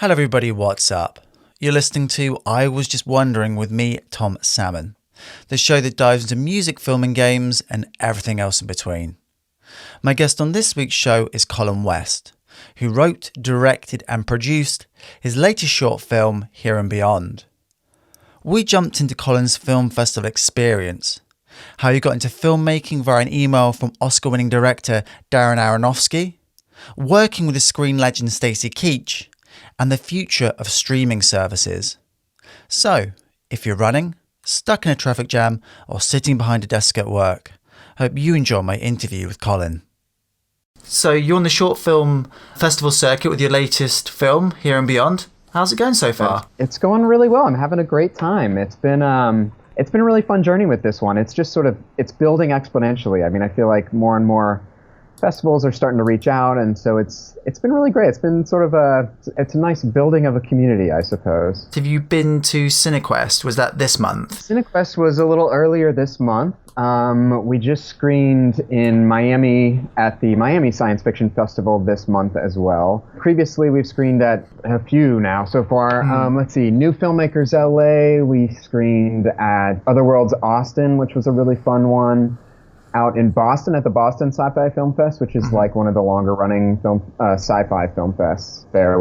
Hello everybody, what's up? You're listening to I Was Just Wondering with me, Tom Salmon, the show that dives into music, film and games and everything else in between. My guest on this week's show is Colin West, who wrote, directed and produced his latest short film, Here and Beyond. We jumped into Colin's film festival experience, how he got into filmmaking via an email from Oscar-winning director Darren Aronofsky, working with the screen legend Stacy Keach, and the future of streaming services. So, if you're running, stuck in a traffic jam, or sitting behind a desk at work, I hope you enjoy my interview with Colin. So, you're on the short film festival circuit with your latest film, Here and Beyond. How's it going so far? It's going really well. I'm having a great time. It's been a really fun journey with this one. It's just it's building exponentially. I mean, I feel like more and more festivals are starting to reach out, and so it's been really great. It's been it's a nice building of a community, I suppose. Have you been to Cinequest? Was that this month? Cinequest was a little earlier this month. We just screened in Miami at the Miami Science Fiction Festival this month as well. Previously, we've screened at a few now so far. Let's see, NewFilmmakers LA. We screened at Otherworlds Austin, which was a really fun one. Out in Boston at the Boston Sci-Fi Film Fest, which is like one of the longer running sci-fi film fests there,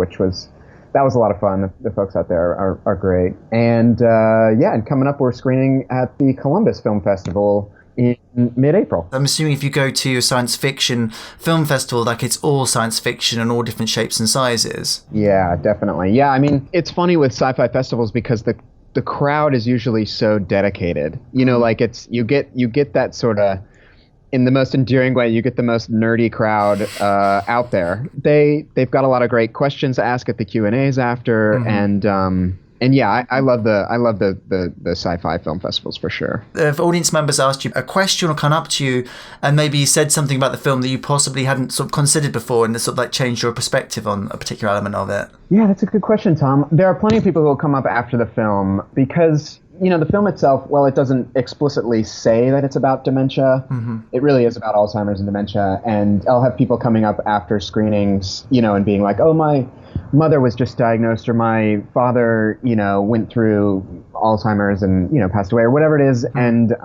that was a lot of fun. The folks out there are great. And and coming up, we're screening at the Columbus Film Festival in mid-April. I'm assuming if you go to a science fiction film festival, like it's all science fiction and all different shapes and sizes. Yeah, definitely. Yeah, I mean, it's funny with sci-fi festivals because the crowd is usually so dedicated. You know, like you get that sort of, in the most endearing way, you get the most nerdy crowd out there. They've got a lot of great questions to ask at the Q&As after, and yeah, I love the sci-fi film festivals for sure. If audience members asked you a question or come up to you and maybe said something about the film that you possibly hadn't sort of considered before, and it sort of like changed your perspective on a particular element of it. Yeah, that's a good question, Tom. There are plenty of people who will come up after the film because, you know, the film itself, while it doesn't explicitly say that it's about dementia, it really is about Alzheimer's and dementia. And I'll have people coming up after screenings, you know, and being like, oh, my mother was just diagnosed, or my father, you know, went through Alzheimer's and, you know, passed away, or whatever it is. And,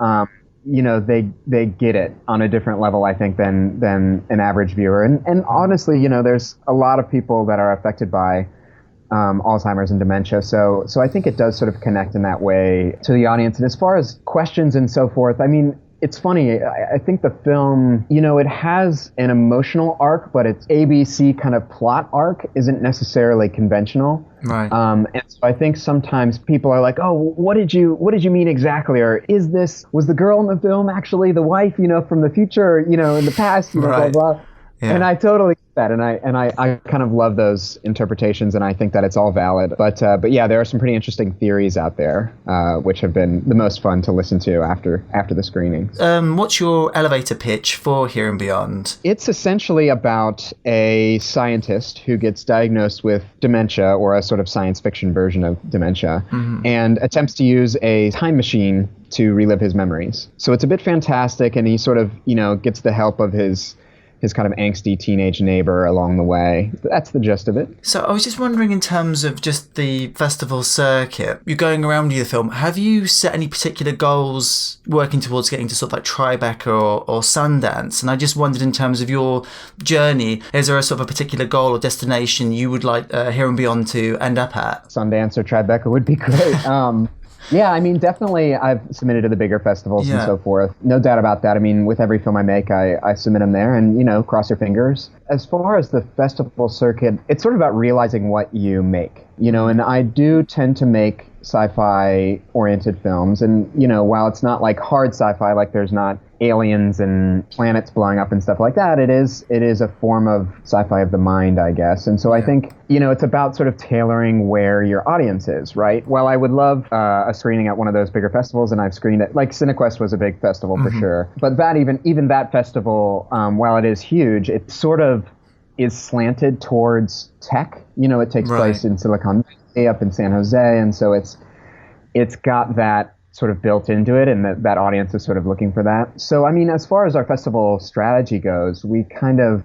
you know, they get it on a different level, I think, than an average viewer. And honestly, you know, there's a lot of people that are affected by Alzheimer's and dementia. So I think it does sort of connect in that way to the audience. And as far as questions and so forth, I mean, it's funny. I think the film, you know, it has an emotional arc, but its ABC kind of plot arc isn't necessarily conventional. Right. And so I think sometimes people are like, oh, what did you mean exactly? Or was the girl in the film actually the wife, you know, from the future, you know, in the past, you know, right. blah, blah. Yeah. And I totally get that, and I kind of love those interpretations, and I think that it's all valid. But yeah, there are some pretty interesting theories out there, which have been the most fun to listen to after the screenings. What's your elevator pitch for Here and Beyond? It's essentially about a scientist who gets diagnosed with dementia, or a sort of science fiction version of dementia, and attempts to use a time machine to relive his memories. So it's a bit fantastic, and he sort of, you know, gets the help of his kind of angsty teenage neighbor along the way. That's the gist of it. So I was just wondering, in terms of just the festival circuit, you're going around with the film, have you set any particular goals working towards getting to sort of like Tribeca or Sundance? And I just wondered, in terms of your journey, is there a sort of a particular goal or destination you would like Here and Beyond to end up at? Sundance or Tribeca would be great. Yeah, I mean, definitely I've submitted to the bigger festivals and so forth. No doubt about that. I mean, with every film I make, I submit them there, and, you know, cross your fingers. As far as the festival circuit, it's sort of about realizing what you make, you know, and I do tend to make sci-fi oriented films. And, you know, while it's not like hard sci-fi, like there's not aliens and planets blowing up and stuff like that, it is a form of sci-fi of the mind, I guess. And so I think, you know, it's about sort of tailoring where your audience is, right? While I would love a screening at one of those bigger festivals, and I've screened it, like Cinequest was a big festival for sure. But that even that festival, while it is huge, it sort of is slanted towards tech. You know, it takes place in Silicon Valley, up in San Jose, and so it's got that sort of built into it, and that audience is sort of looking for that. So, I mean, as far as our festival strategy goes, we kind of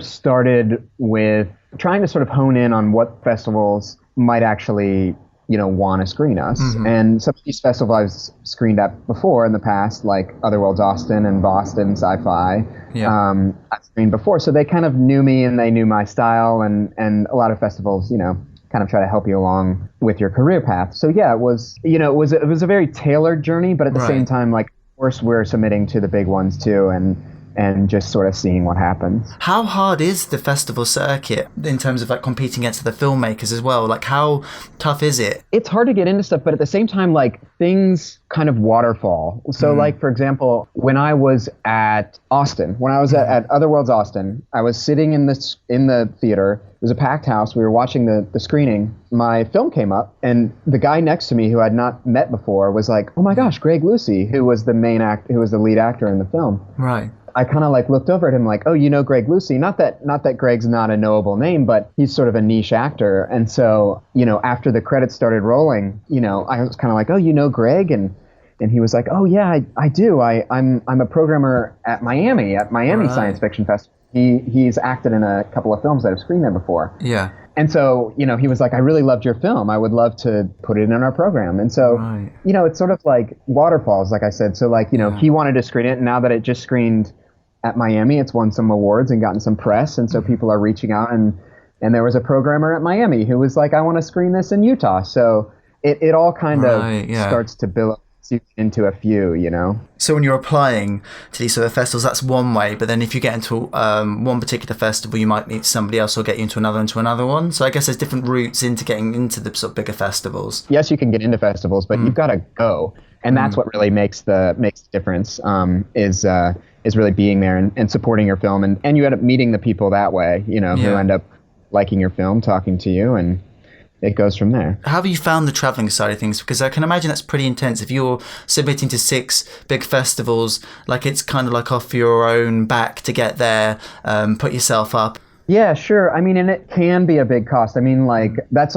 started with trying to sort of hone in on what festivals might actually, want to screen us. And some of these festivals I've screened at before in the past, like Otherworlds Austin and Boston Sci-Fi, I've screened before. So they kind of knew me and they knew my style, and a lot of festivals, kind of try to help you along with your career path. So yeah, it was a very tailored journey, but at the same time, like, of course, we're submitting to the big ones too, and just sort of seeing what happens. How hard is the festival circuit in terms of like competing against the filmmakers as well? Like, how tough is it? It's hard to get into stuff, but at the same time, like, things kind of waterfall. So like, for example, when I was at Austin, when I was at Otherworlds Austin, I was sitting in the theater. It was a packed house. We were watching the screening. My film came up, and the guy next to me, who I'd not met before, was like, "Oh my gosh, Greg Lucy," who was the lead actor in the film. Right. I kind of like looked over at him like, "Oh, you know Greg Lucy?" Not that Greg's not a knowable name, but he's sort of a niche actor. And so, after the credits started rolling, I was kind of like, "Oh, you know Greg?" And he was like, "Oh yeah, I do. I'm a programmer at Miami Science Fiction Festival." He's acted in a couple of films that I've screened there before. Yeah. And so, he was like, "I really loved your film. I would love to put it in our program." And so, it's sort of like waterfalls, like I said. So like, he wanted to screen it, and now that it just screened at Miami, it's won some awards and gotten some press, and so people are reaching out, and there was a programmer at Miami who was like, "I want to screen this in Utah." So it all kind of starts to build into a few, So when you're applying to these sort of festivals, that's one way, but then if you get into one particular festival, you might meet somebody else or get you into another one. So I guess there's different routes into getting into the sort of bigger festivals. Yes, you can get into festivals, but you've got to go, and that's what really makes the difference, is really being there and supporting your film, and you end up meeting the people that way, who end up liking your film, talking to you, and it goes from there. How have you found the traveling side of things? Because I can imagine that's pretty intense. If you're submitting to 6 big festivals, like, it's kind of like off your own back to get there, put yourself up. Yeah, sure. I mean, and it can be a big cost. I mean, like, that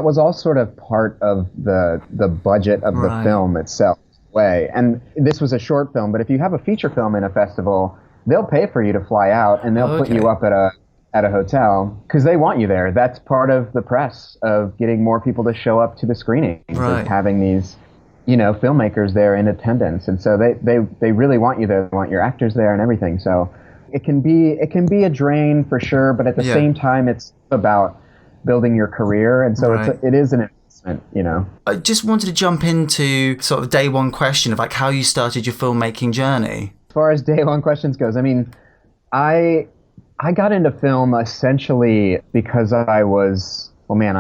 was all sort of part of the budget of the film itself. Way. And this was a short film, but if you have a feature film in a festival, they'll pay for you to fly out, and they'll put you up at a hotel because they want you there. That's part of the press of getting more people to show up to the screenings, of having these, filmmakers there in attendance. And so they really want you there. They want your actors there and everything. So it can be a drain for sure, but at the same time, it's about building your career. And so it is an investment, I just wanted to jump into sort of day one question of like how you started your filmmaking journey. As far as day one questions goes, I mean, I got into film essentially because I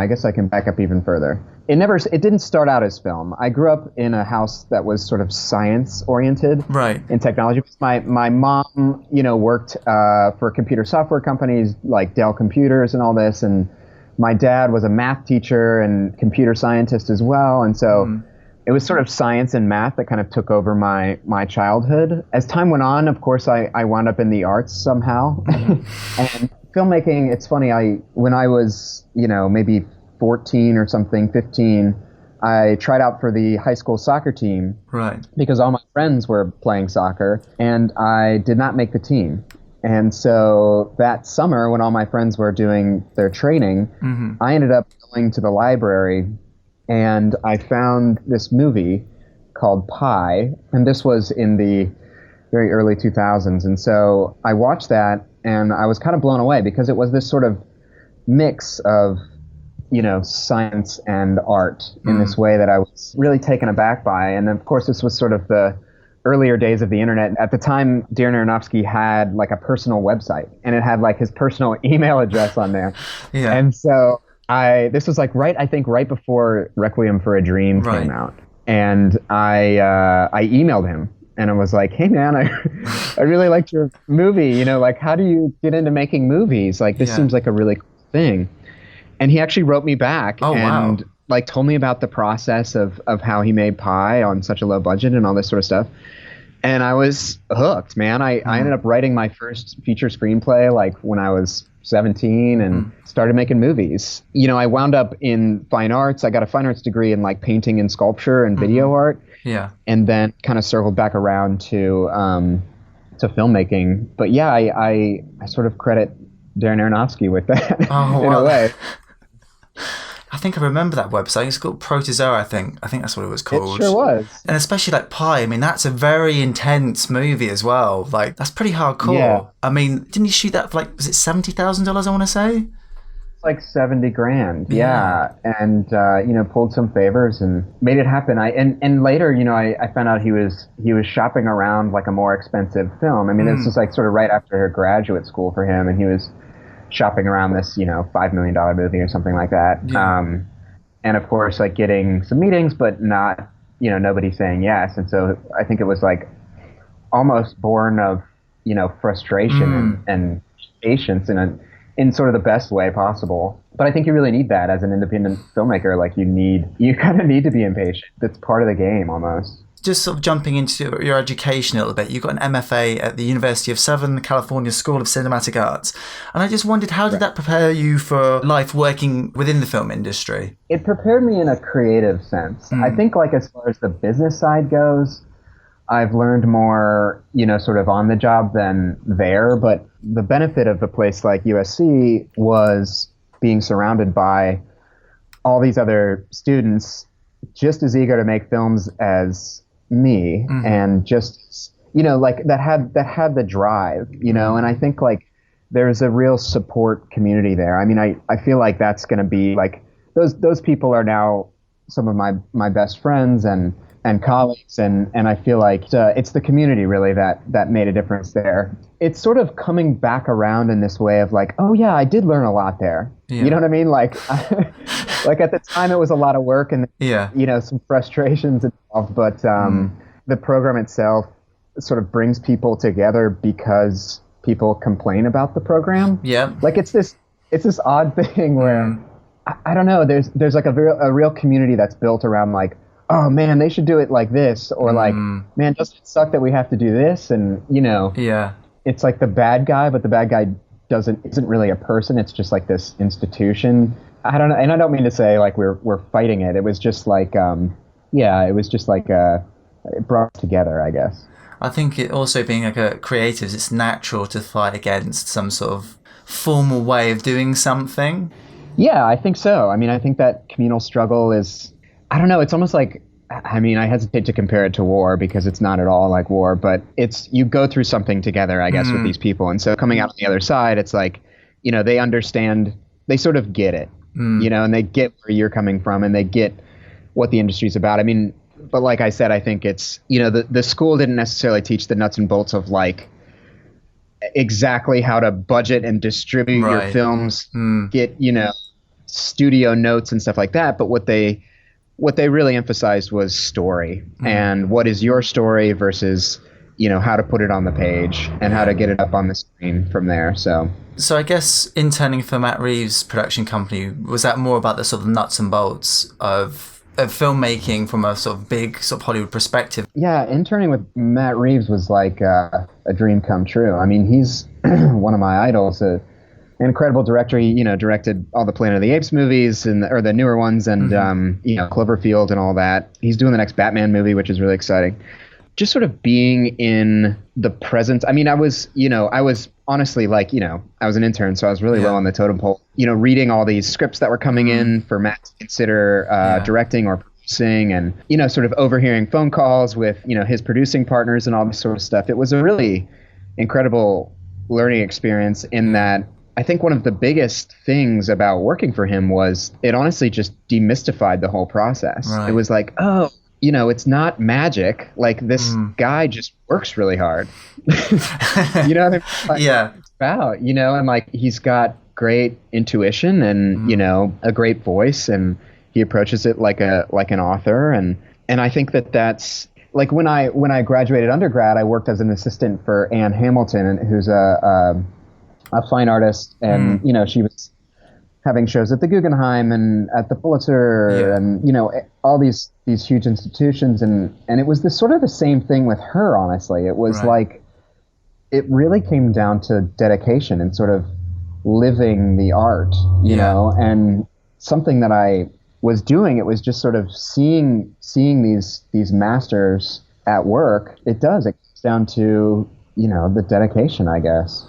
guess I can back up even further. It didn't start out as film. I grew up in a house that was sort of science oriented in technology. My mom, worked for computer software companies like Dell Computers and all this, and my dad was a math teacher and computer scientist as well. And so it was sort of science and math that kind of took over my childhood. As time went on, of course, I wound up in the arts somehow. And filmmaking, it's funny, when I was, maybe 14 or something, 15, I tried out for the high school soccer team. Right. Because all my friends were playing soccer, and I did not make the team. And so that summer, when all my friends were doing their training, I ended up going to the library, and I found this movie called Pi, and this was in the very early 2000s. And so I watched that, and I was kind of blown away because it was this sort of mix of, science and art in this way that I was really taken aback by. And of course, this was sort of the earlier days of the internet. At the time, Darren Aronofsky had like a personal website, and it had like his personal email address on there. And so this was like right before Requiem for a Dream came out. And I emailed him, and I was like, "Hey man, I really liked your movie. Like, how do you get into making movies? Like, this seems like a really cool thing." And he actually wrote me back like told me about the process of how he made Pi on such a low budget and all this sort of stuff. And I was hooked, man. I ended up writing my first feature screenplay like when I was 17 and started making movies. I wound up in fine arts. I got a fine arts degree in like painting and sculpture and video art. Yeah. And then kind of circled back around to filmmaking. But yeah, I sort of credit Darren Aronofsky with that Oh, in a way. I think I remember that website. It's called Protozoa, I think. I think that's what it was called. It sure was. And especially like Pi, I mean, that's a very intense movie as well. Like, that's pretty hardcore. Yeah. I mean, didn't you shoot that for like, was it $70,000, I want to say? Like 70 grand. Yeah. And, pulled some favors and made it happen. And later, I found out he was shopping around like a more expensive film. I mean, this was like sort of right after graduate school for him. And he was shopping around this, $5 million movie or something like that. Yeah. And of course, like getting some meetings, but not, nobody saying yes. And so I think it was like almost born of, frustration and patience in sort of the best way possible. But I think you really need that as an independent filmmaker. Like you kind of need to be impatient. That's part of the game almost. Just sort of jumping into your education a little bit, you got an MFA at the University of Southern California School of Cinematic Arts. And I just wondered, how did that prepare you for life working within the film industry? It prepared me in a creative sense. I think like as far as the business side goes, I've learned more, sort of on the job than there. But the benefit of a place like USC was being surrounded by all these other students just as eager to make films as me, and just, like that had the drive, and I think like there's a real support community there. I mean, I feel like that's going to be like those people are now some of my best friends and colleagues, and I feel like it's the community really that made a difference there. It's sort of coming back around in this way of like, oh yeah, I did learn a lot there. Yeah. You know what I mean? Like, like at the time it was a lot of work and some frustrations involved, but the program itself sort of brings people together because people complain about the program. Yeah. Like it's this odd thing where I don't know. There's like a real community that's built around like, oh man, they should do it like this, or like, man, doesn't it suck that we have to do this? And it's like the bad guy, but the bad guy isn't really a person. It's just like this institution. I don't know, and I don't mean to say like we're fighting it. It was just like, it was just like it brought us together, I guess. I think it also being like a creatives, it's natural to fight against some sort of formal way of doing something. Yeah, I think so. I mean, I think that communal struggle is, I don't know, it's almost like, I mean, I hesitate to compare it to war because it's not at all like war, but it's, you go through something together, I guess, with these people. And so coming out on the other side, it's like, they understand, they sort of get it, and they get where you're coming from and they get what the industry's about. I mean, but like I said, I think it's, the school didn't necessarily teach the nuts and bolts of like exactly how to budget and distribute your films, get, studio notes and stuff like that. But what they really emphasized was story and what is your story versus, how to put it on the page and how to get it up on the screen from there. So I guess interning for Matt Reeves' production company, was that more about the sort of nuts and bolts of filmmaking from a sort of big sort of Hollywood perspective? Yeah, interning with Matt Reeves was like a dream come true. I mean, he's one of my idols, an incredible director. He, directed all the Planet of the Apes movies or the newer ones and, Cloverfield and all that. He's doing the next Batman movie, which is really exciting. Just sort of being in the presence. I mean, I was honestly like, I was an intern, so I was really low on the totem pole, reading all these scripts that were coming in for Matt to consider directing or producing and, sort of overhearing phone calls with, his producing partners and all this sort of stuff. It was a really incredible learning experience in that I think one of the biggest things about working for him was it honestly just demystified the whole process. Right. It was like, oh, it's not magic. Like this guy just works really hard. You know what I mean? Like, it's about, and like he's got great intuition and, a great voice and he approaches it like an author. And I think that's like when I graduated undergrad, I worked as an assistant for Anne Hamilton, who's a fine artist. And, she was having shows at the Guggenheim and at the Pulitzer and, all these huge institutions. And it was this sort of the same thing with her, honestly. It was like, it really came down to dedication and sort of living the art, you know, and something that I was doing, it was just sort of seeing these masters at work. It comes down to, the dedication, I guess.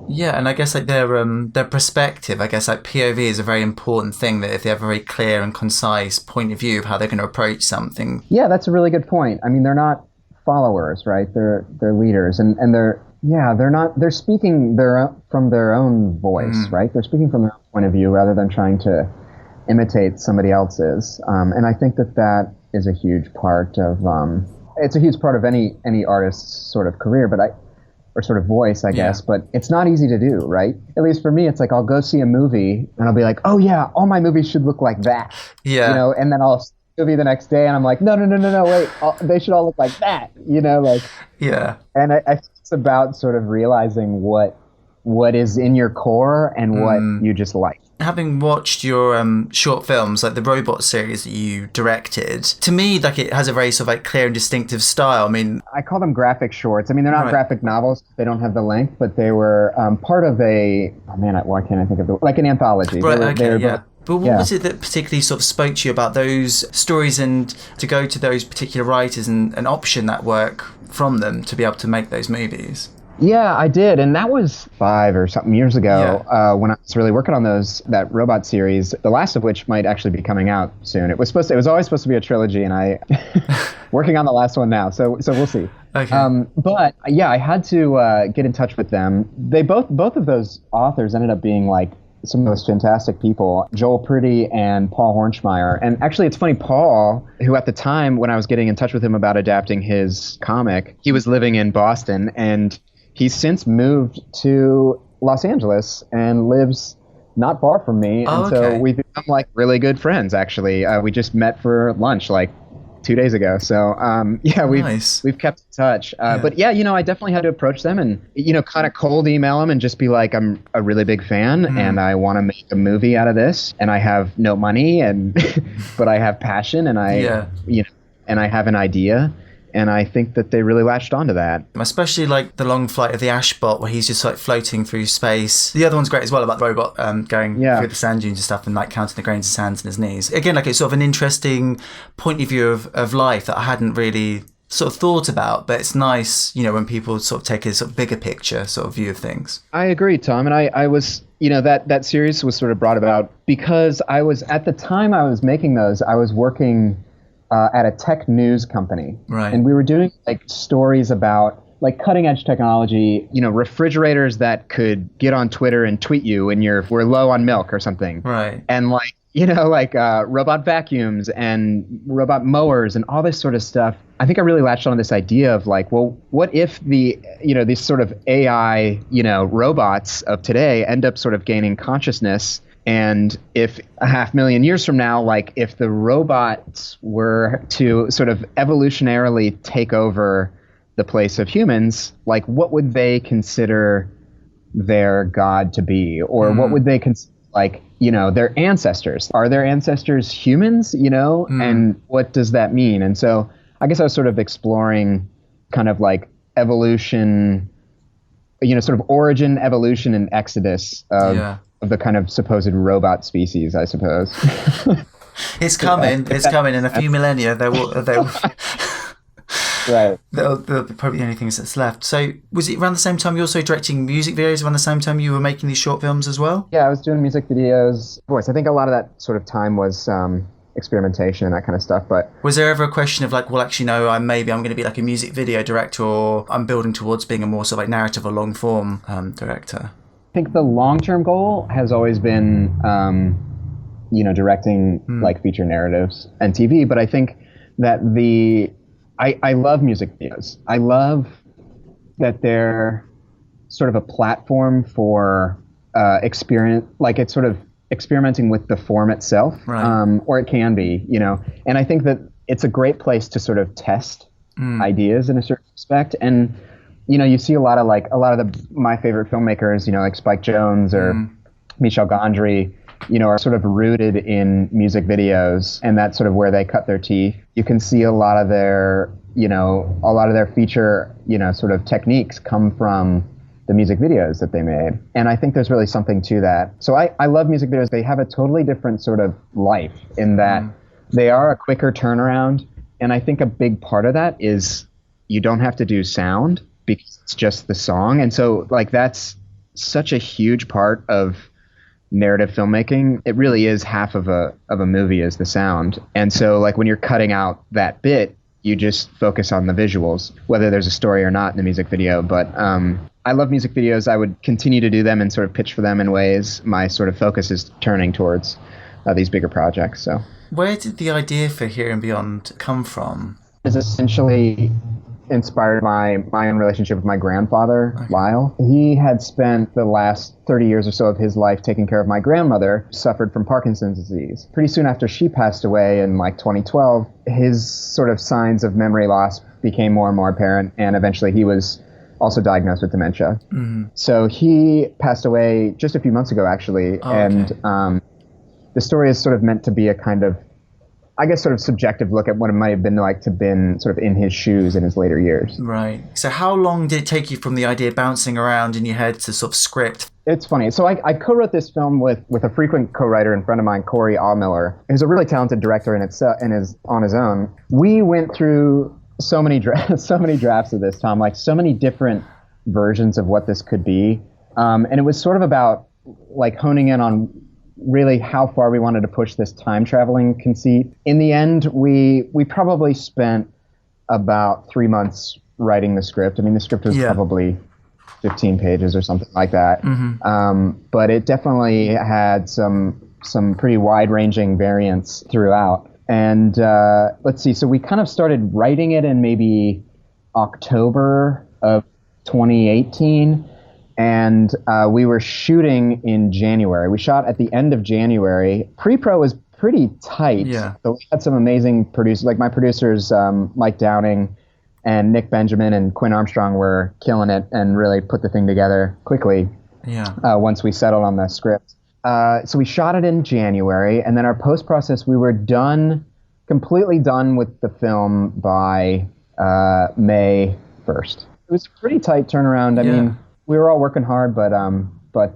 Yeah, and I guess like their perspective, I guess like POV is a very important thing, that if they have a very clear and concise point of view of how they're going to approach something. Yeah, that's a really good point. I mean, they're not followers, right? They're leaders, and they're speaking from their own voice, right? They're speaking from their own point of view rather than trying to imitate somebody else's. And I think that is a huge part of it's a huge part of any artist's sort of career, or sort of voice, I guess, but it's not easy to do, right? At least for me, it's like I'll go see a movie and I'll be like, oh yeah, all my movies should look like that. Yeah. You know, and then I'll see the movie the next day and I'm like, no, wait, they should all look like that, you know, like. Yeah. And I think it's about sort of realizing what is in your core and what you just like. Having watched your short films, like the Robot series that you directed, to me, like it has a very sort of like clear and distinctive style. I mean, I call them graphic shorts. I mean, they're not graphic novels. They don't have the length, but they were part of why can't I think of like an anthology. Right, But what was it that particularly sort of spoke to you about those stories, and to go to those particular writers and option that work from them to be able to make those movies? Yeah, I did, and that was 5 or something years ago when I was really working on that Robot series. The last of which might actually be coming out soon. It was always supposed to be a trilogy, and I working on the last one now. So we'll see. Okay. But yeah, I had to get in touch with them. They both of those authors ended up being like some of the most fantastic people, Joel Priddy and Paul Hornschmeyer. And actually, it's funny, Paul, who at the time when I was getting in touch with him about adapting his comic, he was living in Boston, and he's since moved to Los Angeles and lives not far from me. So we've become like really good friends, actually. We just met for lunch like 2 days ago. So we've kept in touch. But yeah, you know, I definitely had to approach them and, you know, kind of cold email them and just be like, I'm a really big fan and I want to make a movie out of this, and I have no money and but I have passion and and I have an idea. And I think that they really latched onto that. Especially like the long flight of the Ashbot, where he's just like floating through space. The other one's great as well, about the robot going through the sand dunes and stuff, and like counting the grains of sand in his knees. Again, like it's sort of an interesting point of view of life that I hadn't really sort of thought about, but it's nice, you know, when people sort of take a sort of bigger picture sort of view of things. I agree, Tom. And I was, you know, that series was sort of brought about because I was, at the time I was making those, I was working at a tech news company. Right. And we were doing like stories about like cutting edge technology, you know, refrigerators that could get on Twitter and tweet you when we're low on milk or something. Right. And like, you know, like robot vacuums and robot mowers and all this sort of stuff. I think I really latched on to this idea of like, well, what if these sort of AI, you know, robots of today end up sort of gaining consciousness. And if 500,000 years from now, like if the robots were to sort of evolutionarily take over the place of humans, like what would they consider their God to be? Or what would they consider, like, you know, their ancestors? Are their ancestors humans, you know? And what does that mean? And so I guess I was sort of exploring kind of like evolution, you know, sort of origin, evolution, and exodus of the kind of supposed robot species, I suppose. It's coming. It's coming in a few millennia. They will. Right. They'll be probably the only things that's left. So, was it around the same time you were also directing music videos? Around the same time you were making these short films as well? Yeah, I was doing music videos. Voice. I think a lot of that sort of time was experimentation and that kind of stuff. But was there ever a question of like, well, actually, no, I'm going to be like a music video director, or I'm building towards being a more sort of like narrative or long form director? I think the long-term goal has always been, you know, directing like feature narratives and TV. But I think that I love music videos. I love that they're sort of a platform for experience, like it's sort of experimenting with the form itself, or it can be, you know. And I think that it's a great place to sort of test ideas in a certain respect. And you know, you see a lot of my favorite filmmakers, you know, like Spike Jonze or Michel Gondry, you know, are sort of rooted in music videos, and that's sort of where they cut their teeth. You can see a lot of their feature, you know, sort of techniques come from the music videos that they made. And I think there's really something to that. So I love music videos. They have a totally different sort of life in that they are a quicker turnaround. And I think a big part of that is you don't have to do sound, because it's just the song. And so like that's such a huge part of narrative filmmaking. It really is half of a movie is the sound. And so like when you're cutting out that bit, you just focus on the visuals, whether there's a story or not in the music video. But I love music videos. I would continue to do them and sort of pitch for them in ways. My sort of focus is turning towards these bigger projects. So where did the idea for Here and Beyond come from? It's essentially inspired by my own relationship with my grandfather, okay. Lyle. He had spent the last 30 years or so of his life taking care of my grandmother, who suffered from Parkinson's disease. Pretty soon after she passed away in like 2012, his sort of signs of memory loss became more and more apparent, and eventually he was also diagnosed with dementia. Mm-hmm. So he passed away just a few months ago, actually, and the story is sort of meant to be a kind of, I guess, sort of subjective look at what it might have been like to have been sort of in his shoes in his later years. Right. So how long did it take you from the idea bouncing around in your head to sort of script? It's funny. So I co-wrote this film with a frequent co-writer and friend of mine, Corey Allmiller, who's a really talented director on his own. We went through so many drafts of this, Tom, like so many different versions of what this could be. And it was sort of about like honing in on really how far we wanted to push this time traveling conceit. In the end, we probably spent about 3 months writing the script. I mean, the script was probably 15 pages or something like that. Mm-hmm. But it definitely had some pretty wide-ranging variants throughout. And let's see, so we kind of started writing it in maybe October of 2018. And we were shooting in January. We shot at the end of January. Pre-pro was pretty tight. Yeah. So we had some amazing producers. Like my producers, Mike Downing and Nick Benjamin and Quinn Armstrong were killing it and really put the thing together quickly. Yeah. Once we settled on the script. So we shot it in January. And then our post-process, we were completely done with the film by May 1st. It was a pretty tight turnaround. I mean, we were all working hard, but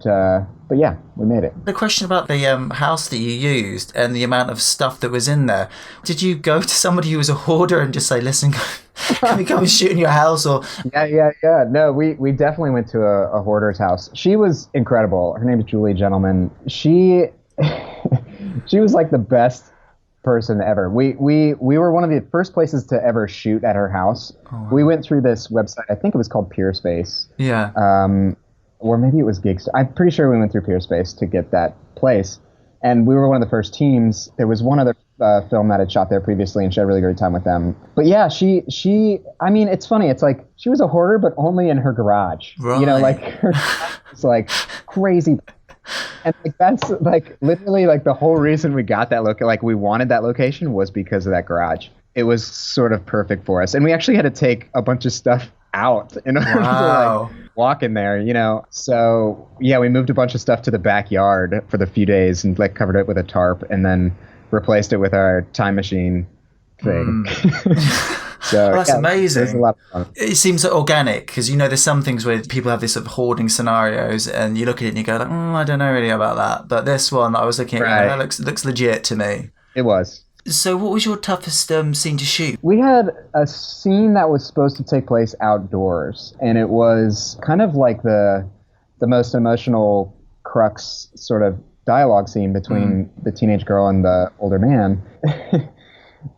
yeah, we made it. The question about the house that you used and the amount of stuff that was in there. Did you go to somebody who was a hoarder and just say, "Listen, can we come and shoot in your house?" Or yeah. No, we definitely went to a hoarder's house. She was incredible. Her name is Julie Gentleman. She was like the best person ever. We were one of the first places to ever shoot at her house. Oh, wow. We went through this website. I think it was called Peerspace. Yeah. Or maybe it was Gigstar. I'm pretty sure we went through Peerspace to get that place. And we were one of the first teams. There was one other film that had shot there previously, and she had a really great time with them. But yeah, she. I mean, it's funny. It's like she was a hoarder, but only in her garage. Right. You know, like her garage was like crazy. And like that's like literally like the whole reason we got that we wanted that location was because of that garage. It was sort of perfect for us, and we actually had to take a bunch of stuff out in order to like walk in there, you know. So yeah, we moved a bunch of stuff to the backyard for the few days and like covered it with a tarp, and then replaced it with our time machine thing. So that's amazing. It was a lot of fun. It seems organic because, you know, there's some things where people have this sort of hoarding scenarios and you look at it and you go like, I don't know really about that. But this one I was looking at, that looks legit to me. It was. So what was your toughest scene to shoot? We had a scene that was supposed to take place outdoors, and it was kind of like the most emotional crux sort of dialogue scene between the teenage girl and the older man.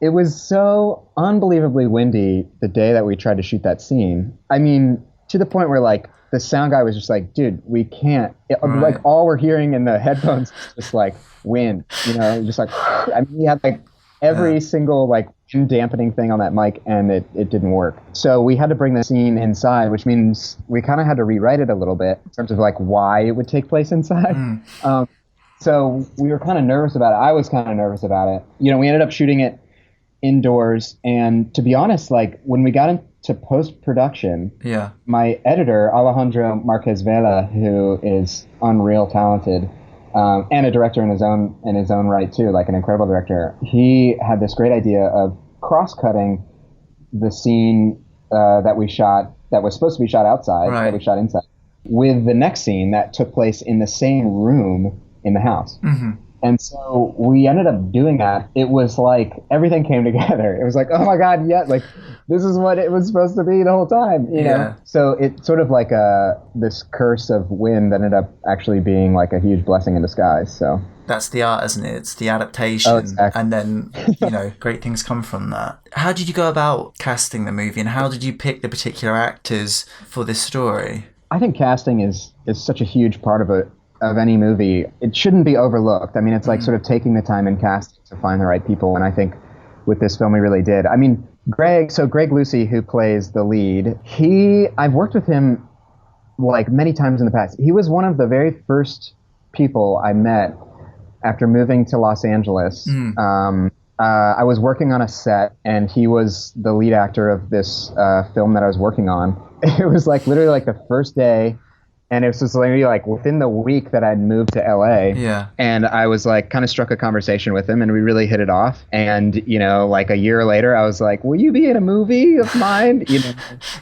It was so unbelievably windy the day that we tried to shoot that scene. I mean, to the point where like the sound guy was just like, dude, we can't. Like all we're hearing in the headphones is just like wind, you know, just like, I mean, he had like every single like dampening thing on that mic, and it didn't work. So we had to bring the scene inside, which means we kind of had to rewrite it a little bit in terms of like why it would take place inside. So we were kind of nervous about it. I was kind of nervous about it. You know, we ended up shooting it indoors, and to be honest, like when we got into post-production, my editor, Alejandro Marquez Vela, who is unreal talented, and a director in his own right too, like an incredible director, he had this great idea of cross-cutting the scene that we shot, that was supposed to be shot outside, that we shot inside, with the next scene that took place in the same room in the house. And so we ended up doing that. It was like everything came together. It was like, oh my God, yeah, like this is what it was supposed to be the whole time, you know? So it's sort of like this curse of wind ended up actually being like a huge blessing in disguise. So that's the art, isn't it? It's the adaptation. Oh, exactly. And then, great things come from that. How did you go about casting the movie, and how did you pick the particular actors for this story? I think casting is such a huge part of any movie. It shouldn't be overlooked. I mean, it's like sort of taking the time in casting to find the right people. And I think with this film, we really did. I mean, Greg Lucy, who plays the lead, I've worked with him like many times in the past. He was one of the very first people I met after moving to Los Angeles. I was working on a set, and he was the lead actor of this film that I was working on. It was like literally like the first day, and it was just like within the week that I'd moved to LA. Yeah. And I was like kind of struck a conversation with him, and we really hit it off. And like a year later, I was like, "Will you be in a movie of mine?"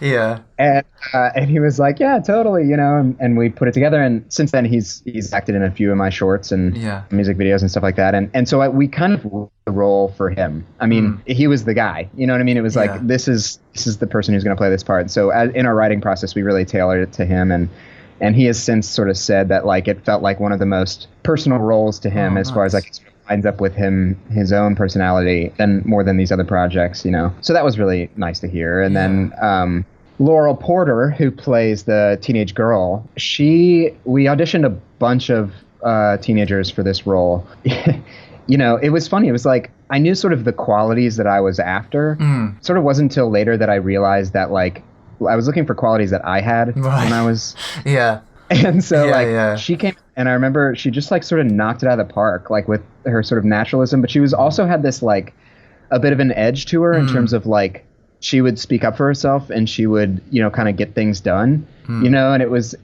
Yeah. And he was like, "Yeah, totally," and we put it together. And since then, he's acted in a few of my shorts and music videos and stuff like that. And so we kind of wrote the role for him. I mean, he was the guy. You know what I mean? It was like this is the person who's going to play this part. So in our writing process, we really tailored it to him. And he has since sort of said that like it felt like one of the most personal roles to him as far as like it lines up with his own personality and more than these other projects, So that was really nice to hear. And then Laurel Porter, who plays the teenage girl, we auditioned a bunch of teenagers for this role. It was funny. It was like I knew sort of the qualities that I was after. Sort of wasn't until later that I realized that like I was looking for qualities that I had when I was and so she came, and I remember she just like sort of knocked it out of the park, like with her sort of naturalism, but she was also had this like a bit of an edge to her in terms of like she would speak up for herself, and she would kind of get things done, and it was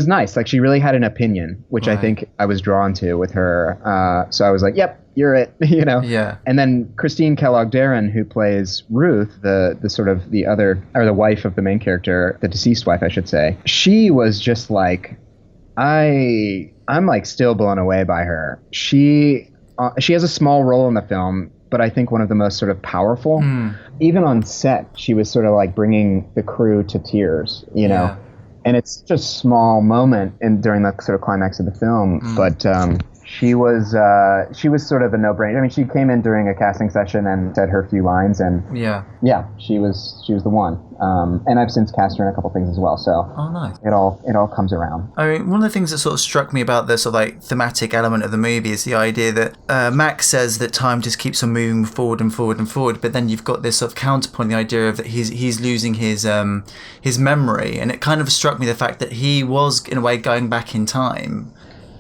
nice. Like she really had an opinion, which I think I was drawn to with her. So I was like, yep, you're it, Yeah. And then Christine Kellogg-Darrin, who plays Ruth, the sort of the other, or the wife of the main character, the deceased wife, I should say. She was just like, I'm like still blown away by her. She has a small role in the film, but I think one of the most sort of powerful. Even on set, she was sort of like bringing the crew to tears, And it's such a small moment during the sort of climax of the film, but she was sort of a no-brainer. I mean, she came in during a casting session and said her few lines, and she was the one. And I've since cast her in a couple things as well. So nice. It all comes around. I mean, one of the things that sort of struck me about the sort of like thematic element of the movie is the idea that Max says that time just keeps on moving forward and forward and forward, but then you've got this sort of counterpoint, the idea of that he's losing his memory, and it kind of struck me the fact that he was in a way going back in time.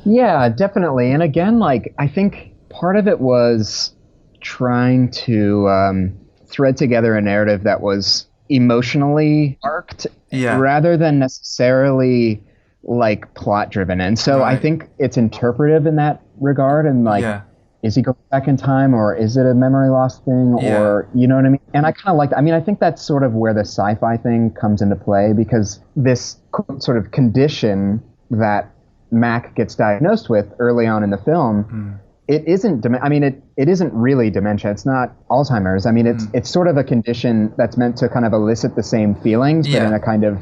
Yeah, definitely. And again, like I think part of it was trying to thread together a narrative that was emotionally arced rather than necessarily like plot driven. And so I think it's interpretive in that regard, and like is he going back in time, or is it a memory loss thing, or you know what I mean? And I kind of like that. I mean, I think that's sort of where the sci-fi thing comes into play, because this sort of condition that Mac gets diagnosed with early on in the film, it isn't. I mean, it isn't really dementia. It's not Alzheimer's. I mean, it's sort of a condition that's meant to kind of elicit the same feelings, but in a kind of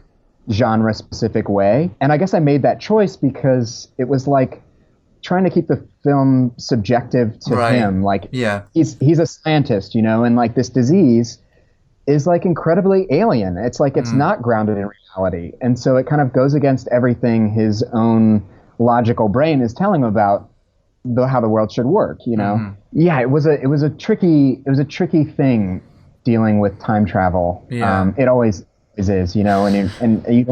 genre-specific way. And I guess I made that choice because it was like trying to keep the film subjective to him. Like, he's a scientist, and like this disease is like incredibly alien. It's like it's not grounded in reality, and so it kind of goes against everything his own logical brain is telling him about how the world should work. It was a tricky thing dealing with time travel. It always is, and you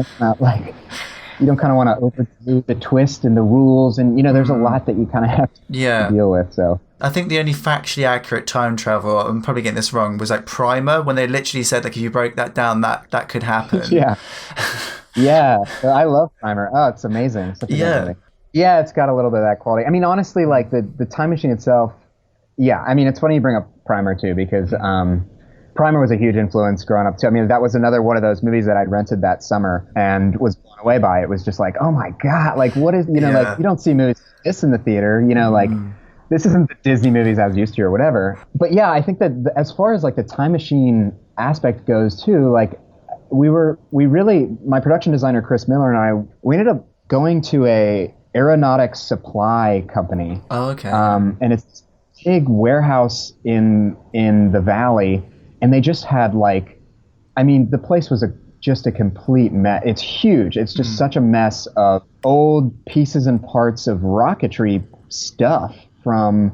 don't kind of want to overdo the twist and the rules, and there's a lot that you kind of have to deal with. So I think the only factually accurate time travel, I'm probably getting this wrong, was like Primer, when they literally said like if you broke that down, that could happen. Yeah, I love Primer. Oh, it's amazing. Such a good movie. Yeah, it's got a little bit of that quality. I mean, honestly, like the time machine itself. Yeah, I mean, it's funny you bring up Primer too, because Primer was a huge influence growing up too. I mean, that was another one of those movies that I'd rented that summer and was blown away by. It was just like, oh my God, like what is, like you don't see movies this in the theater, like this isn't the Disney movies I was used to or whatever. But yeah, I think that as far as like the time machine aspect goes too, like my production designer, Chris Miller, and we ended up going to a aeronautics supply company. Oh, okay. And it's this big warehouse in the valley, and they just had the place was just a complete mess. It's huge. It's just such a mess of old pieces and parts of rocketry stuff from,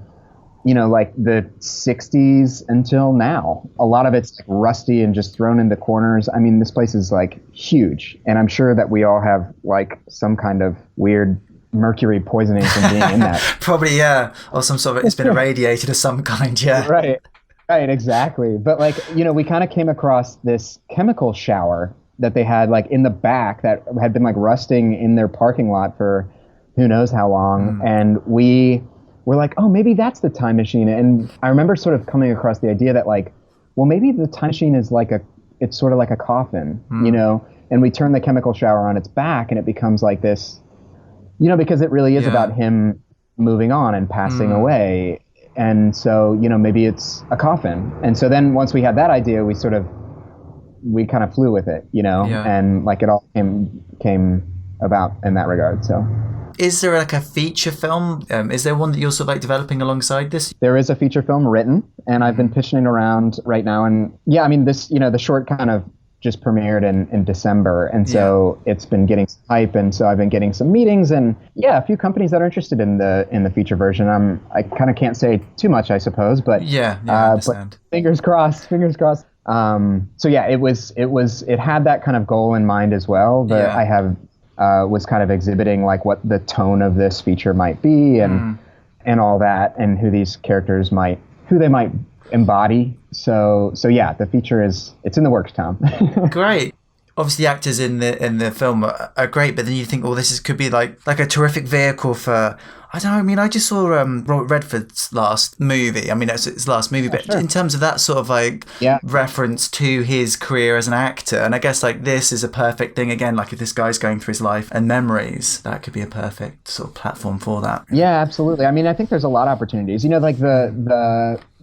like the 60s until now. A lot of it's like rusty and just thrown into corners. I mean, this place is like huge, and I'm sure that we all have like some kind of weird mercury poisoning from being in that. Probably, yeah. Or some sort of, it's been irradiated of some kind, yeah. Right, exactly. But like, we kind of came across this chemical shower that they had like in the back that had been like rusting in their parking lot for who knows how long. And we were like, oh, maybe that's the time machine. And I remember sort of coming across the idea that like, well, maybe the time machine is it's sort of like a coffin, and we turn the chemical shower on its back and it becomes like this, because it really is about him moving on and passing away. And so, maybe it's a coffin. And so then once we had that idea, we kind of flew with it, and like it all came about in that regard. So is there like a feature film? Is there one that you're sort of like developing alongside this? There is a feature film written, and I've been pitching it around right now. And yeah, I mean, this, the short kind of just premiered in December, and so it's been getting some hype, and so I've been getting some meetings, and a few companies that are interested in the feature version. I kind of can't say too much, I suppose, but I understand. But fingers crossed. So yeah, it had that kind of goal in mind as well. I have was kind of exhibiting like what the tone of this feature might be, and all that, and who these characters might embody. So yeah, the feature it's in the works, Tom. Great. Obviously the actors in the film are great, but then you think, well, could be like a terrific vehicle for, I don't know, I mean, I just saw Robert Redford's last movie. I mean, it's his last movie, but in terms of that sort of like reference to his career as an actor, and I guess like this is a perfect thing again, like if this guy's going through his life and memories, that could be a perfect sort of platform for that. Yeah, absolutely. I mean, I think there's a lot of opportunities. Like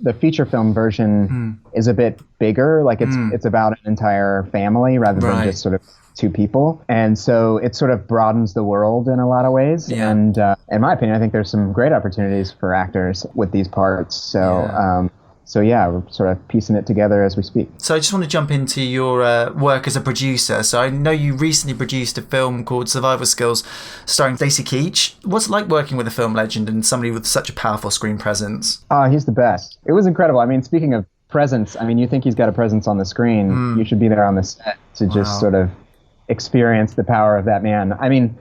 the feature film version is a bit bigger. Like it's about an entire family rather than just sort of two people. And so it sort of broadens the world in a lot of ways. Yeah. And in my opinion, I think there's some great opportunities for actors with these parts. So we're sort of piecing it together as we speak. So I just want to jump into your work as a producer. So I know you recently produced a film called Survival Skills starring Stacy Keach. What's it like working with a film legend and somebody with such a powerful screen presence? He's the best. It was incredible. I mean, speaking of presence, I mean, you think he's got a presence on the screen, you should be there on the set to just sort of experience the power of that man. I mean,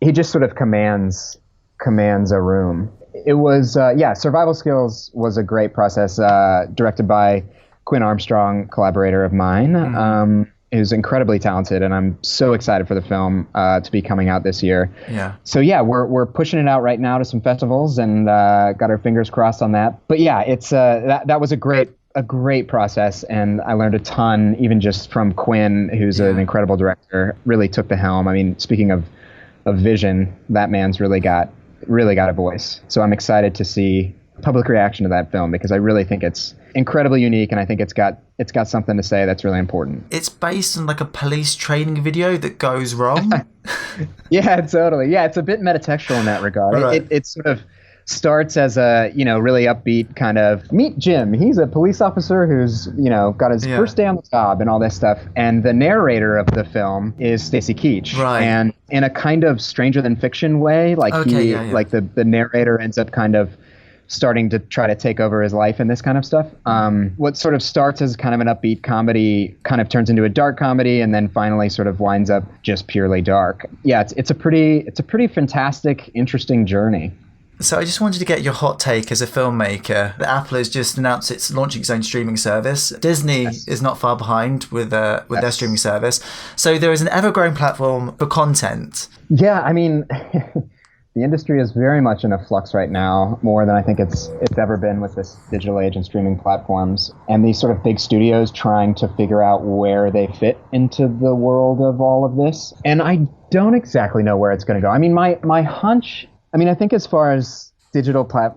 he just sort of commands a room. It was, Survival Skills was a great process, directed by Quinn Armstrong, collaborator of mine, who's incredibly talented, and I'm so excited for the film to be coming out this year. Yeah. So yeah, we're pushing it out right now to some festivals, and got our fingers crossed on that. But yeah, it's that was a great process, and I learned a ton, even just from Quinn, who's an incredible director, really took the helm. I mean, speaking of vision, that man's really got a voice. So I'm excited to see public reaction to that film, because I really think it's incredibly unique, and I think it's got something to say that's really important. It's based on like a police training video that goes wrong. Yeah, totally. Yeah, it's a bit metatextual in that regard. Right. It sort of starts as a, really upbeat kind of, meet Jim. He's a police officer who's, got his first day on the job and all this stuff. And the narrator of the film is Stacy Keach. Right. And in a kind of stranger than fiction way, like like the narrator ends up kind of starting to try to take over his life and this kind of stuff. What sort of starts as kind of an upbeat comedy kind of turns into a dark comedy, and then finally sort of winds up just purely dark. Yeah, it's a pretty fantastic, interesting journey. So I just wanted to get your hot take as a filmmaker. Apple has just announced it's launching its own streaming service. Disney is not far behind with their streaming service. So there is an ever-growing platform for content. Yeah, I mean, the industry is very much in a flux right now, more than I think it's ever been with this digital age and streaming platforms. And these sort of big studios trying to figure out where they fit into the world of all of this. And I don't exactly know where it's going to go. I mean, my hunch I mean, I think as far as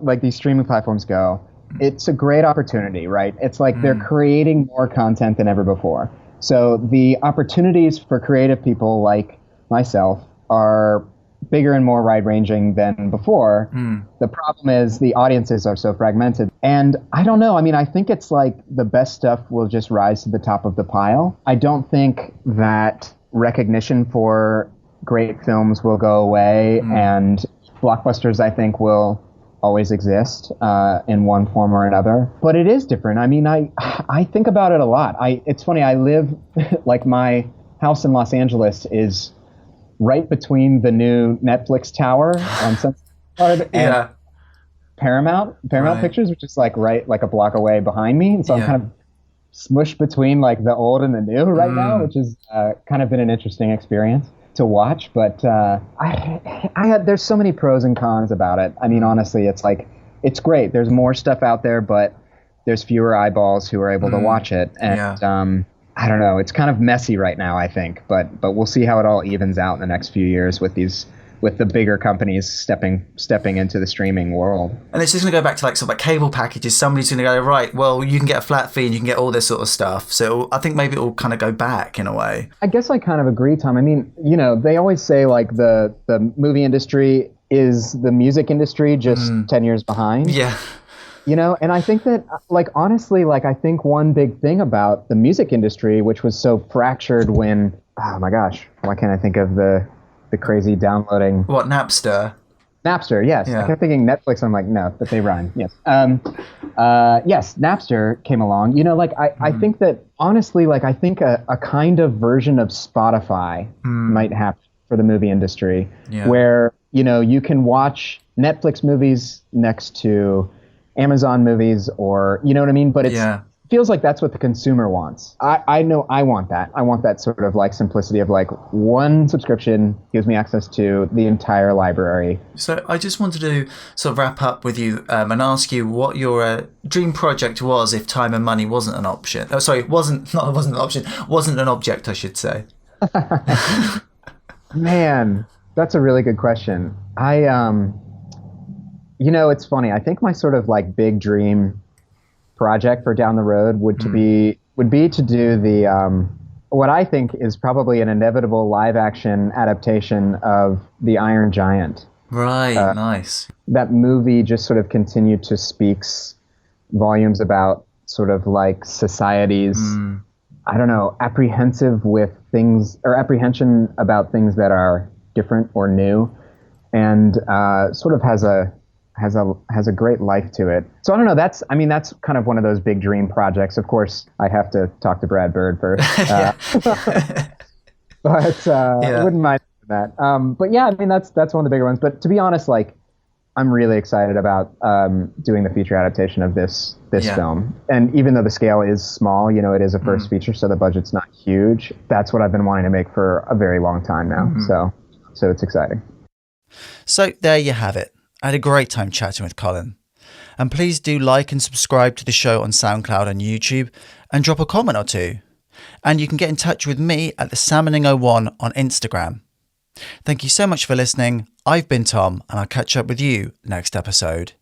like these streaming platforms go, it's a great opportunity, right? It's like they're creating more content than ever before. So the opportunities for creative people like myself are bigger and more wide-ranging than before. The problem is the audiences are so fragmented. And I don't know. I mean, I think it's like the best stuff will just rise to the top of the pile. I don't think that recognition for great films will go away, and blockbusters, I think, will always exist in one form or another. But it is different. I mean, I think about it a lot. It's funny. I live like my house in Los Angeles is right between the new Netflix tower on Sunset Boulevard and Paramount Pictures, which is like a block away behind me. And so I'm kind of smushed between like the old and the new right now, which has kind of been an interesting experience to watch. But there's so many pros and cons about it. I mean, honestly, it's great. There's more stuff out there, but there's fewer eyeballs who are able to watch it. And I don't know. It's kind of messy right now, I think, but we'll see how it all evens out in the next few years with the bigger companies stepping into the streaming world. And it's just going to go back to like sort of like cable packages. Somebody's going to go, right, well, you can get a flat fee and you can get all this sort of stuff. So I think maybe it will kind of go back in a way. I guess I kind of agree, Tom. I mean, they always say like the movie industry is the music industry just 10 years behind. Yeah. And I think that, like, honestly, like, I think one big thing about the music industry, which was so fractured when, oh my gosh, why can't I think of the crazy downloading? What, Napster? Napster, yes. Yeah. I kept thinking Netflix. I'm like, no, but they rhyme. Yes. Yes, Napster came along. I think that, honestly, like, I think a kind of version of Spotify might happen for the movie industry, where, you can watch Netflix movies next to Amazon movies, or you know what I mean? But it feels like that's what the consumer wants. I know I want that. I want that sort of like simplicity of like one subscription gives me access to the entire library. So I just wanted to sort of wrap up with you and ask you what your dream project was if time and money wasn't an option. Oh, sorry, wasn't an option. Wasn't an object, I should say. Man, that's a really good question. It's funny. I think my sort of like big dream project for down the road would be to do the what I think is probably an inevitable live action adaptation of The Iron Giant. Right, nice. That movie just sort of continued to speaks volumes about sort of like society's I don't know, apprehension about things that are different or new, and sort of has a great life to it. So I don't know. That's kind of one of those big dream projects. Of course, I have to talk to Brad Bird first, but I wouldn't mind that. But yeah, I mean that's one of the bigger ones. But to be honest, like I'm really excited about doing the feature adaptation of this film. And even though the scale is small, it is a first feature, so the budget's not huge. That's what I've been wanting to make for a very long time now. So it's exciting. So there you have it. I had a great time chatting with Colin. And please do like and subscribe to the show on SoundCloud and YouTube, and drop a comment or two. And you can get in touch with me at the Salmoning01 on Instagram. Thank you so much for listening. I've been Tom, and I'll catch up with you next episode.